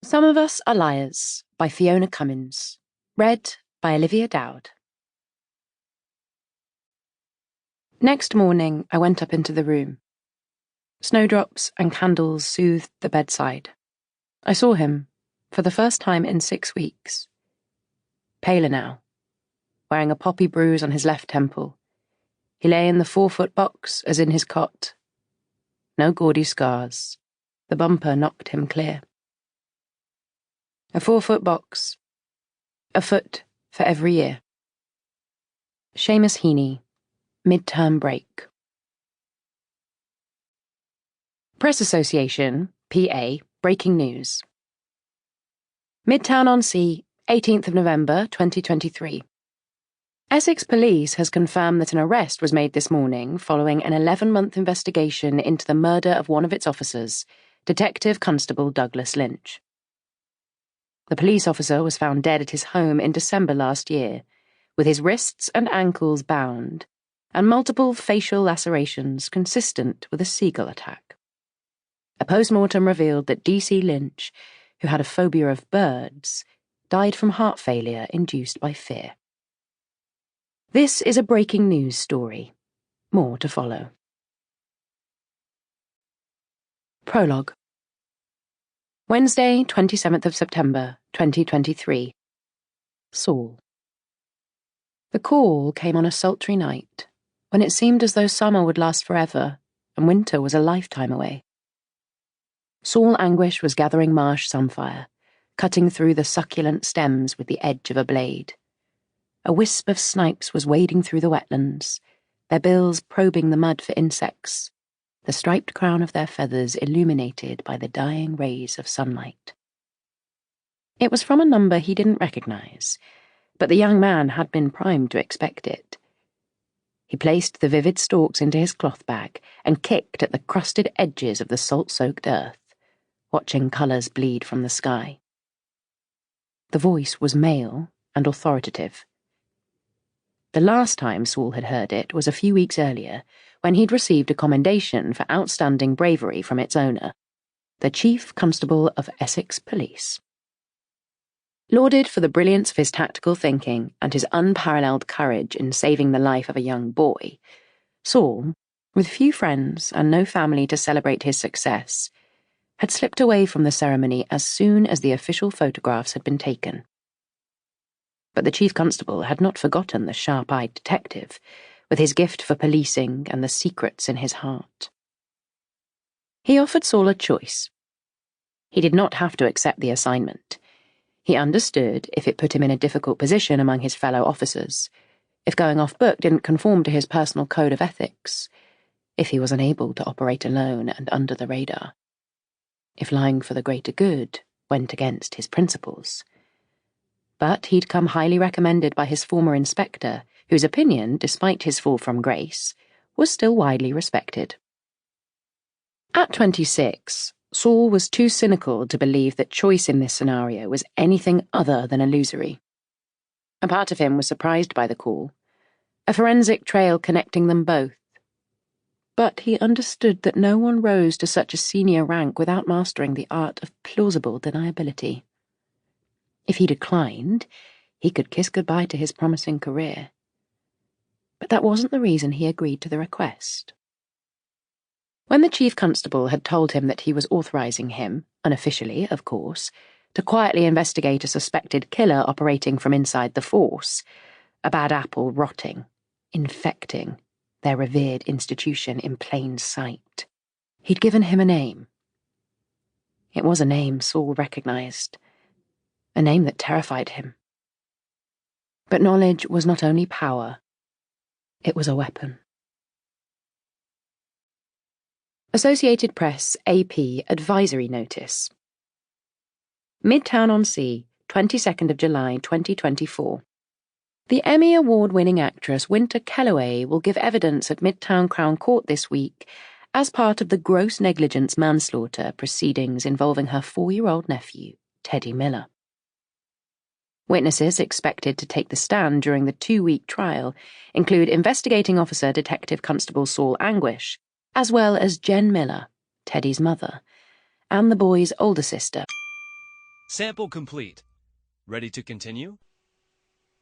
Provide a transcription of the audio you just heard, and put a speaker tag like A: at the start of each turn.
A: Some of Us Are Liars by Fiona Cummins. Read by Olivia Dowd. Next morning, I went up into the room. Snowdrops and candles soothed the bedside. I saw him, for the first time in 6 weeks. Paler now, wearing a poppy bruise on his left temple. He lay in the 4-foot box as in his cot. No gaudy scars. The bumper knocked him clear. A 4-foot box. A foot for every year. Seamus Heaney, Midterm Break. Press Association, PA, breaking news. Midtown-on-Sea, 18th of November, 2023. Essex Police has confirmed that an arrest was made this morning following an 11-month investigation into the murder of one of its officers, Detective Constable Douglas Lynch. The police officer was found dead at his home in December last year, with his wrists and ankles bound, and multiple facial lacerations consistent with a seagull attack. A post-mortem revealed that D.C. Lynch, who had a phobia of birds, died from heart failure induced by fear. This is a breaking news story. More to follow. Prologue. Wednesday, 27th of September, 2023. Saul. The call came on a sultry night, when it seemed as though summer would last forever, and winter was a lifetime away. Saul Anguish was gathering marsh sunfire, cutting through the succulent stems with the edge of a blade. A wisp of snipes was wading through the wetlands, their bills probing the mud for insects, the striped crown of their feathers illuminated by the dying rays of sunlight. It was from a number he didn't recognize, but the young man had been primed to expect it. He placed the vivid stalks into his cloth bag and kicked at the crusted edges of the salt-soaked earth, watching colours bleed from the sky. The voice was male and authoritative. The last time Saul had heard it was a few weeks earlier, when he'd received a commendation for outstanding bravery from its owner, the Chief Constable of Essex Police. Lauded for the brilliance of his tactical thinking and his unparalleled courage in saving the life of a young boy, Saul, with few friends and no family to celebrate his success, had slipped away from the ceremony as soon as the official photographs had been taken. But the Chief Constable had not forgotten the sharp-eyed detective, with his gift for policing and the secrets in his heart. He offered Saul a choice. He did not have to accept the assignment. He understood if it put him in a difficult position among his fellow officers, if going off-book didn't conform to his personal code of ethics, if he was unable to operate alone and under the radar, if lying for the greater good went against his principles. But he'd come highly recommended by his former inspector, whose opinion, despite his fall from grace, was still widely respected. At 26, Saul was too cynical to believe that choice in this scenario was anything other than illusory. A part of him was surprised by the call, a forensic trail connecting them both. But he understood that no one rose to such a senior rank without mastering the art of plausible deniability. If he declined, he could kiss goodbye to his promising career. But that wasn't the reason he agreed to the request. When the Chief Constable had told him that he was authorizing him, unofficially, of course, to quietly investigate a suspected killer operating from inside the force, a bad apple rotting, infecting their revered institution in plain sight, he'd given him a name. It was a name Saul recognized, a name that terrified him. But knowledge was not only power, it was a weapon. Associated Press AP Advisory Notice. Midtown-on-Sea, 22nd of July, 2024. The Emmy Award-winning actress Winter Kellaway will give evidence at Midtown Crown Court this week as part of the gross negligence manslaughter proceedings involving her 4-year-old nephew, Teddy Miller. Witnesses expected to take the stand during the 2-week trial include Investigating Officer Detective Constable Saul Anguish, as well as Jen Miller, Teddy's mother, and the boy's older sister,
B: Sample complete. Ready to continue?